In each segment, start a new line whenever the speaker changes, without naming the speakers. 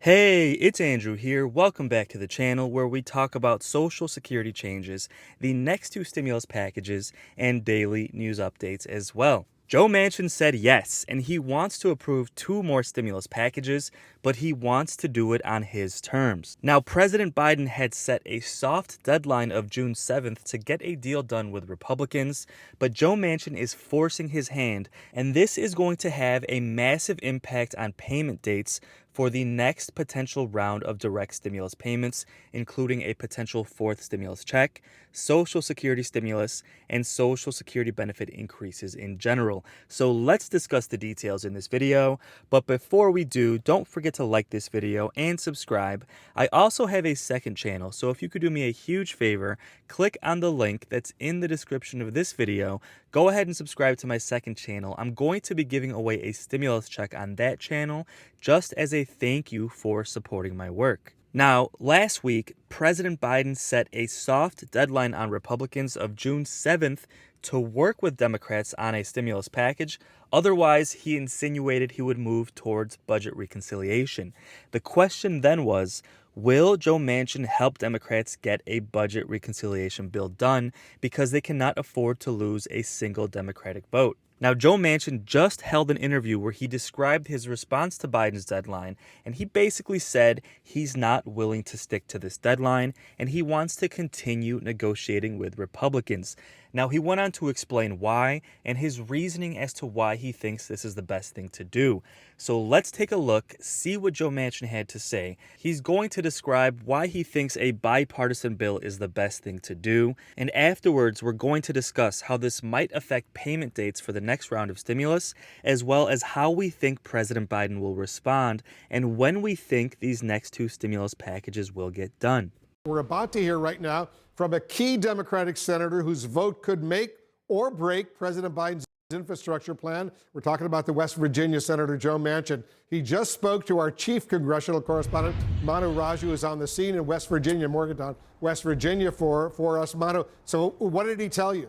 Hey, it's Andrew here. Welcome back to the channel where we talk about Social Security changes, the next two stimulus packages, and daily news updates as well. Joe Manchin said yes, and he wants to approve two more stimulus packages, but he wants to do it on his terms. Now, President Biden had set a soft deadline of June 7th to get a deal done with Republicans, but Joe Manchin is forcing his hand, and this is going to have a massive impact on payment dates for the next potential round of direct stimulus payments, including a potential fourth stimulus check, Social Security stimulus, and Social Security benefit increases in general. So let's discuss the details in this video. But before we do, don't forget to like this video and subscribe. I also have a second channel, so if you could do me a huge favor, click on the link that's in the description of this video. Go ahead and subscribe to my second channel. I'm going to be giving away a stimulus check on that channel just as a thank you for supporting my work. Now, last week, President Biden set a soft deadline on Republicans of June 7th to work with Democrats on a stimulus package. Otherwise, he insinuated he would move towards budget reconciliation. The question then was, will Joe Manchin help Democrats get a budget reconciliation bill done because they cannot afford to lose a single Democratic vote? Now, Joe Manchin just held an interview where he described his response to Biden's deadline, and he basically said he's not willing to stick to this deadline, and he wants to continue negotiating with Republicans. Now, he went on to explain why and his reasoning as to why he thinks this is the best thing to do. So let's take a look, see what Joe Manchin had to say. He's going to describe why he thinks a bipartisan bill is the best thing to do, and afterwards we're going to discuss how this might affect payment dates for the next round of stimulus, as well as how we think President Biden will respond and when we think these next two stimulus packages will get done.
We're about to hear right now from a key Democratic senator whose vote could make or break President Biden's infrastructure plan. We're talking about the West Virginia Senator Joe Manchin. He just spoke to our chief congressional correspondent, Manu Raju, who is on the scene in West Virginia, Morgantown, West Virginia for us. Manu, so what did he tell you?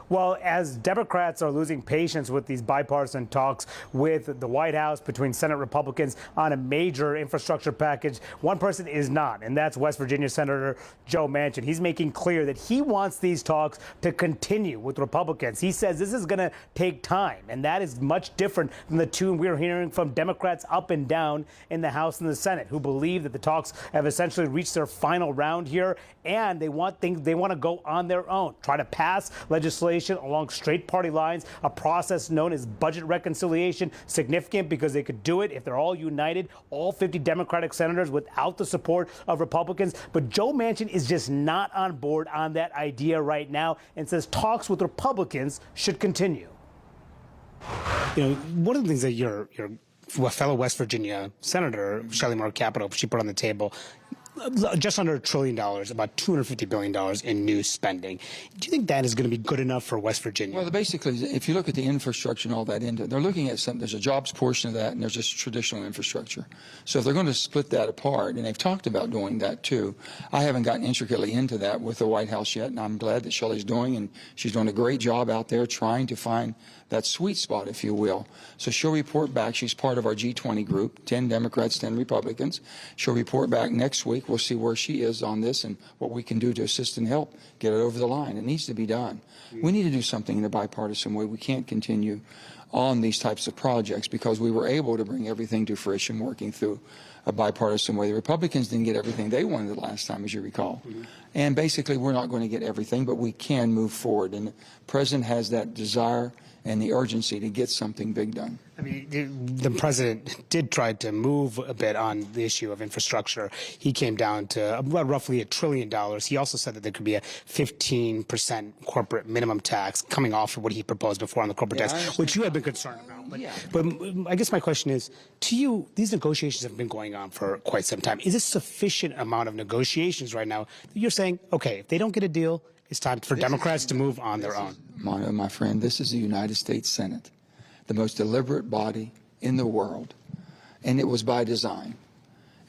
Well, as Democrats are losing patience with these bipartisan talks with the White House between Senate Republicans on a major infrastructure package, one person is not, and that's West Virginia Senator Joe Manchin. He's making clear that he wants these talks to continue with Republicans. He says this is going to take time, and that is much different than the tune we're hearing from Democrats up and down in the House and the Senate, who believe that the talks have essentially reached their final round here, and they want to go on their own, try to pass legislation along straight party lines, a process known as budget reconciliation, significant because they could do it if they're all united, all 50 Democratic senators, without the support of Republicans. But Joe Manchin is just not on board on that idea right now and says talks with Republicans should continue.
You know, one of the things that your fellow West Virginia Senator, Shelley Moore Capito, she put on the table, just under $1 trillion, about $250 billion in new spending. Do you think that is going to be good enough for West Virginia?
Well, basically, if you look at the infrastructure and all that into it, they're looking at something. There's a jobs portion of that, and there's just traditional infrastructure. So if they're going to split that apart, and they've talked about doing that too, I haven't gotten intricately into that with the White House yet, and I'm glad that Shelley's doing, and she's doing a great job out there trying to find that sweet spot, if you will. So she'll report back. She's part of our G20 group, 10 Democrats, 10 Republicans. She'll report back next week. We'll see where she is on this and what we can do to assist and help get it over the line. It needs to be done. We need to do something in a bipartisan way. We can't continue on these types of projects because we were able to bring everything to fruition working through a bipartisan way. The Republicans didn't get everything they wanted the last time, as you recall. And basically, we're not going to get everything, but we can move forward. And the president has that desire and the urgency to get something big done.
I mean, the president did try to move a bit on the issue of infrastructure. He came down to roughly $1 trillion. He also said that there could be a 15% corporate minimum tax coming off of what he proposed before on the corporate tax, which you have been concerned about. But I guess my question is, to you, these negotiations have been going on for quite some time. Is this sufficient amount of negotiations right now that you're saying, okay, if they don't get a deal, it's time for Democrats to move on their own?
My friend, this is the United States Senate, the most deliberate body in the world, and it was by design.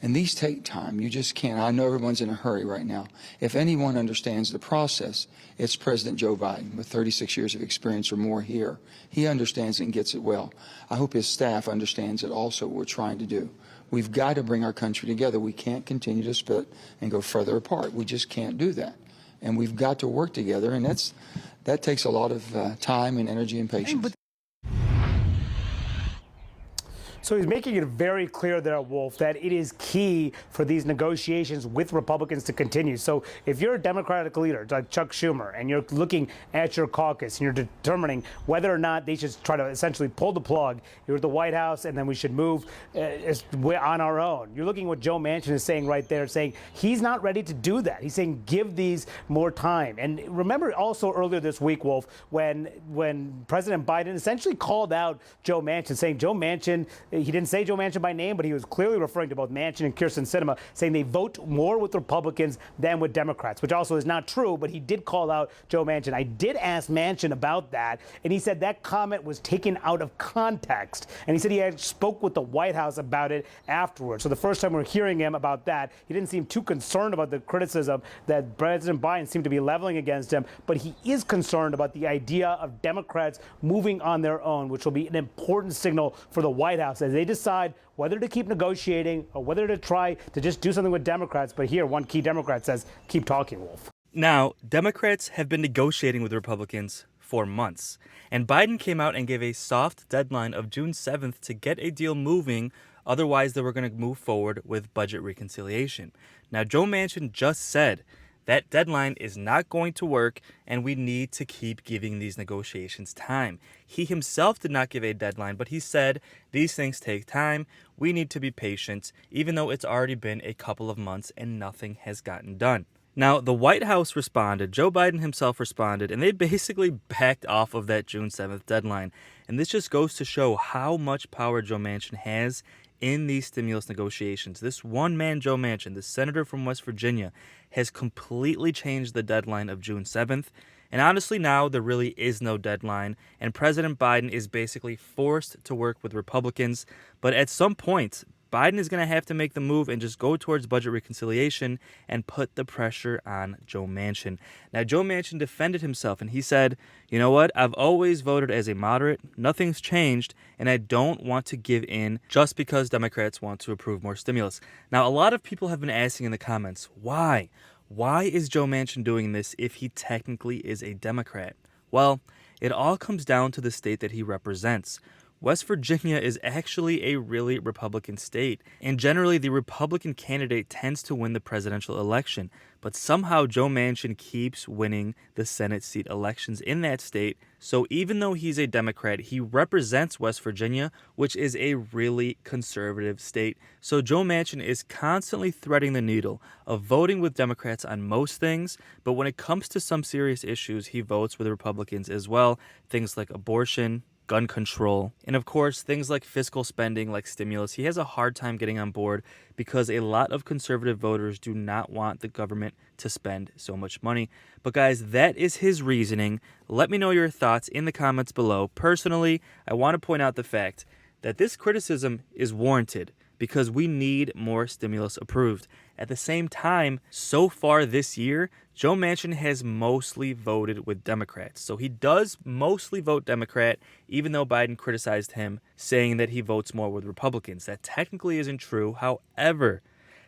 And these take time. You just can't. I know everyone's in a hurry right now. If anyone understands the process, it's President Joe Biden with 36 years of experience or more here. He understands it and gets it well. I hope his staff understands it also, what we're trying to do. We've got to bring our country together. We can't continue to split and go further apart. We just can't do that. And we've got to work together, and that takes a lot of time and energy and patience.
So he's making it very clear there, Wolf, that it is key for these negotiations with Republicans to continue. So if you're a Democratic leader like Chuck Schumer and you're looking at your caucus and you're determining whether or not they should try to essentially pull the plug, you're at the White House and then we should move on our own. You're looking at what Joe Manchin is saying right there, saying he's not ready to do that. He's saying give these more time. And remember also earlier this week, Wolf, when President Biden essentially called out Joe Manchin, saying Joe Manchin, he didn't say Joe Manchin by name, but he was clearly referring to both Manchin and Kyrsten Sinema, saying they vote more with Republicans than with Democrats, which also is not true, but he did call out Joe Manchin. I did ask Manchin about that, and he said that comment was taken out of context. And he said he had spoke with the White House about it afterwards. So the first time we're hearing him about that, he didn't seem too concerned about the criticism that President Biden seemed to be leveling against him, but he is concerned about the idea of Democrats moving on their own, which will be an important signal for the White House as they decide whether to keep negotiating or whether to try to just do something with Democrats. But here, one key Democrat says, keep talking, Wolf.
Now, Democrats have been negotiating with Republicans for months, and Biden came out and gave a soft deadline of June 7th to get a deal moving. Otherwise, they were going to move forward with budget reconciliation. Now, Joe Manchin just said that deadline is not going to work, and we need to keep giving these negotiations time. He himself did not give a deadline, but he said these things take time. We need to be patient, even though it's already been a couple of months and nothing has gotten done. Now, the White House responded, Joe Biden himself responded, and they basically backed off of that June 7th deadline. And this just goes to show how much power Joe Manchin has in these stimulus negotiations. This one man, Joe Manchin, the senator from West Virginia, has completely changed the deadline of June 7th. And honestly, now there really is no deadline, and President Biden is basically forced to work with Republicans. But at some point, Biden is going to have to make the move and just go towards budget reconciliation and put the pressure on Joe Manchin. Now, Joe Manchin defended himself, and he said, you know what, I've always voted as a moderate, nothing's changed, and I don't want to give in just because Democrats want to approve more stimulus. Now, a lot of people have been asking in the comments, why? Why is Joe Manchin doing this if he technically is a Democrat? Well, it all comes down to the state that he represents. West Virginia is actually a really Republican state, and generally the Republican candidate tends to win the presidential election, but somehow Joe Manchin keeps winning the Senate seat elections in that state. So even though he's a Democrat, he represents West Virginia, which is a really conservative state. So Joe Manchin is constantly threading the needle of voting with Democrats on most things, but when it comes to some serious issues, he votes with Republicans as well. Things like abortion, gun control, and of course things like fiscal spending, like stimulus. He has a hard time getting on board because a lot of conservative voters do not want the government to spend so much money. But guys, that is his reasoning. Let me know your thoughts in the comments below. Personally, I want to point out the fact that this criticism is warranted because we need more stimulus approved. At the same time, so far this year, Joe Manchin has mostly voted with Democrats. So he does mostly vote Democrat, even though Biden criticized him, saying that he votes more with Republicans. That technically isn't true. However,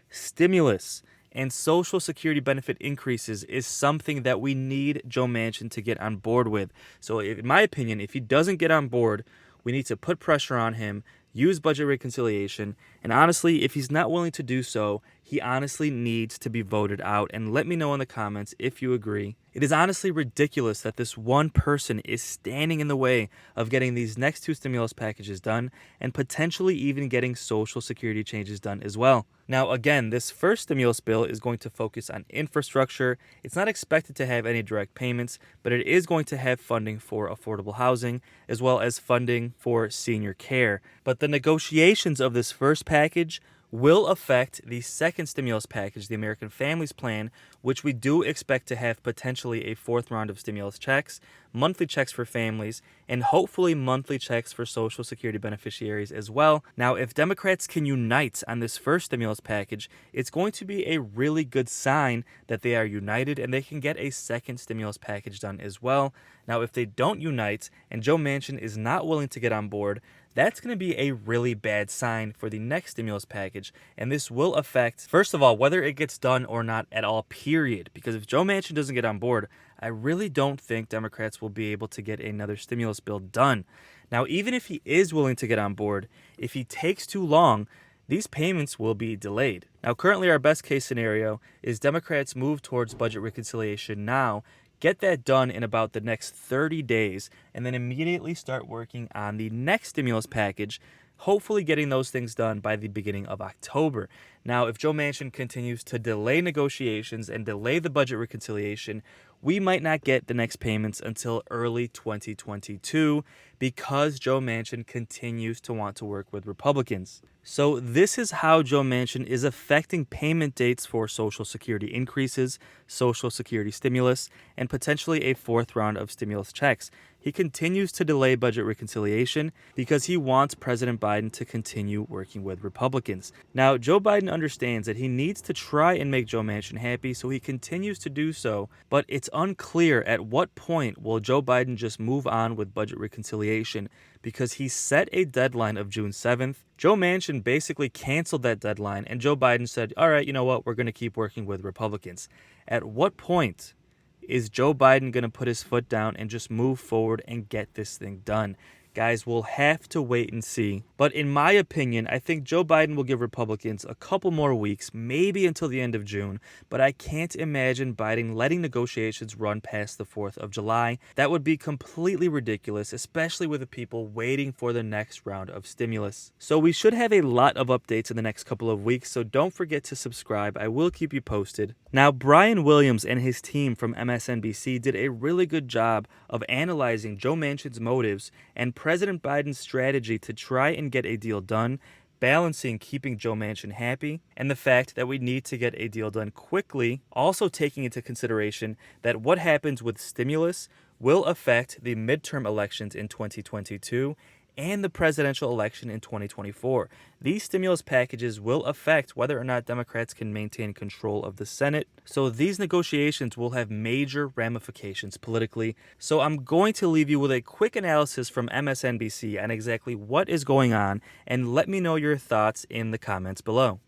stimulus and Social Security benefit increases is something that we need Joe Manchin to get on board with. So in my opinion, if he doesn't get on board, we need to put pressure on him, use budget reconciliation, and honestly, if he's not willing to do so, he honestly needs to be voted out. And let me know in the comments if you agree. It is honestly ridiculous that this one person is standing in the way of getting these next two stimulus packages done and potentially even getting Social Security changes done as well. Now, again, this first stimulus bill is going to focus on infrastructure. It's not expected to have any direct payments, but it is going to have funding for affordable housing as well as funding for senior care. But the negotiations of this first package will affect the second stimulus package, the American Families Plan, which we do expect to have potentially a fourth round of stimulus checks, monthly checks for families, and hopefully monthly checks for Social Security beneficiaries as well. Now, if Democrats can unite on this first stimulus package, it's going to be a really good sign that they are united and they can get a second stimulus package done as well. Now, if they don't unite and Joe Manchin is not willing to get on board, that's going to be a really bad sign for the next stimulus package. And this will affect, first of all, whether it gets done or not at all, period. Because if Joe Manchin doesn't get on board, I really don't think Democrats will be able to get another stimulus bill done. Now, even if he is willing to get on board, if he takes too long, these payments will be delayed. Now, currently our best case scenario is Democrats move towards budget reconciliation now, get that done in about the next 30 days, and then immediately start working on the next stimulus package, hopefully getting those things done by the beginning of October. Now, if Joe Manchin continues to delay negotiations and delay the budget reconciliation, we might not get the next payments until early 2022 because Joe Manchin continues to want to work with Republicans. So this is how Joe Manchin is affecting payment dates for Social Security increases, Social Security stimulus, and potentially a fourth round of stimulus checks. He continues to delay budget reconciliation because he wants President Biden to continue working with Republicans. Now, Joe Biden understands that he needs to try and make Joe Manchin happy, so he continues to do so, but it's unclear at what point will Joe Biden just move on with budget reconciliation because he set a deadline of June 7th. Joe Manchin basically canceled that deadline, and Joe Biden said, all right, you know what, we're going to keep working with Republicans. At what point is Joe Biden going to put his foot down and just move forward and get this thing done? Guys, we'll have to wait and see. But in my opinion, I think Joe Biden will give Republicans a couple more weeks, maybe until the end of June. But I can't imagine Biden letting negotiations run past the 4th of July. That would be completely ridiculous, especially with the people waiting for the next round of stimulus. So we should have a lot of updates in the next couple of weeks, so don't forget to subscribe. I will keep you posted. Now, Brian Williams and his team from MSNBC did a really good job of analyzing Joe Manchin's motives and President Biden's strategy to try and get a deal done, balancing keeping Joe Manchin happy and the fact that we need to get a deal done quickly, also taking into consideration that what happens with stimulus will affect the midterm elections in 2022 and the presidential election in 2024. These stimulus packages will affect whether or not Democrats can maintain control of the Senate. So these negotiations will have major ramifications politically. So I'm going to leave you with a quick analysis from MSNBC on exactly what is going on, and let me know your thoughts in the comments below.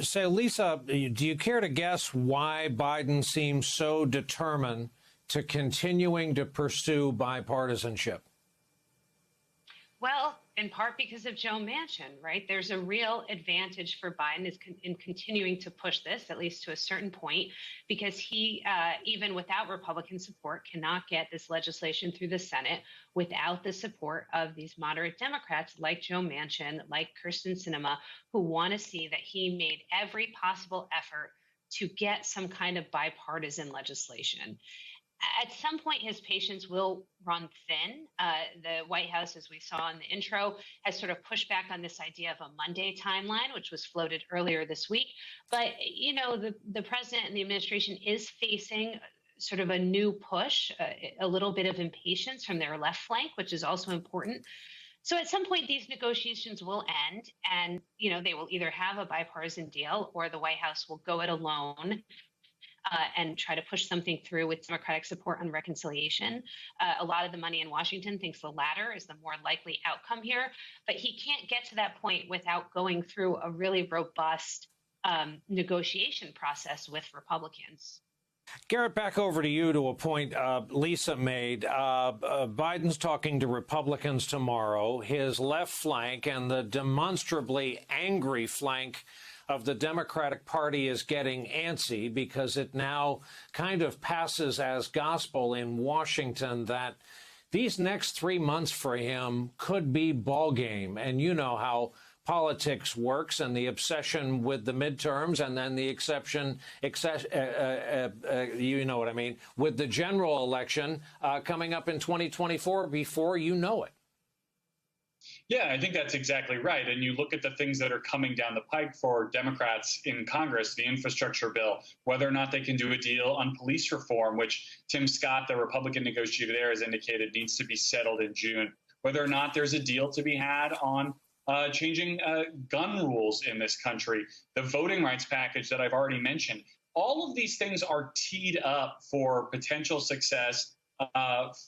So, Lisa, do you care to guess why Biden seems so determined to continuing to pursue bipartisanship?
Well, in part because of Joe Manchin, right? There's a real advantage for Biden in continuing to push this, at least to a certain point, because he, even without Republican support, cannot get this legislation through the Senate without the support of these moderate Democrats like Joe Manchin, like Kirsten Sinema, who want to see that he made every possible effort to get some kind of bipartisan legislation. At some point, his patience will run thin. The White House, as we saw in the intro, has sort of pushed back on this idea of a Monday timeline, which was floated earlier this week. But, you know, the president and the administration is facing sort of a new push, a little bit of impatience from their left flank, which is also important. So at some point, these negotiations will end, and, you know, they will either have a bipartisan deal or the White House will go it alone. And try to push something through with Democratic support on reconciliation. A lot of the money in Washington thinks the latter is the more likely outcome here, but he can't get to that point without going through a really robust negotiation process with Republicans.
Garrett, back over to you to a point Lisa made. Biden's talking to Republicans tomorrow. His left flank and the demonstrably angry flank of the Democratic Party is getting antsy because it now kind of passes as gospel in Washington that these next 3 months for him could be ball game. And you know how politics works and the obsession with the midterms and then the you know what I mean, with the general election coming up in 2024 before you know it.
Yeah, I think that's exactly right. And you look at the things that are coming down the pike for Democrats in Congress, the infrastructure bill, whether or not they can do a deal on police reform, which Tim Scott, the Republican negotiator there, has indicated needs to be settled in June, whether or not there's a deal to be had on changing gun rules in this country, the voting rights package that I've already mentioned. All of these things are teed up for potential success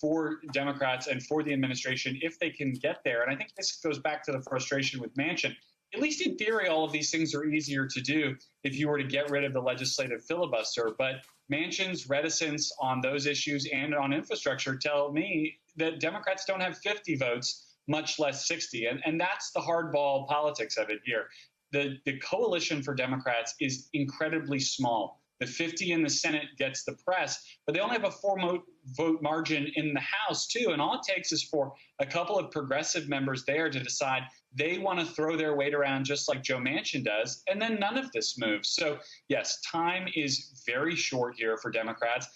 for Democrats and for the administration if they can get there. And I think this goes back to the frustration with Manchin. At least in theory, all of these things are easier to do if you were to get rid of the legislative filibuster. But Manchin's reticence on those issues and on infrastructure tell me that Democrats don't have 50 votes, much less 60. And that's the hardball politics of it here. The coalition for Democrats is incredibly small. The 50 in the Senate gets the press, but they only have a 4-vote margin in the House, too. And all it takes is for a couple of progressive members there to decide they want to throw their weight around just like Joe Manchin does, and then none of this moves. So, yes, time is very short here for Democrats.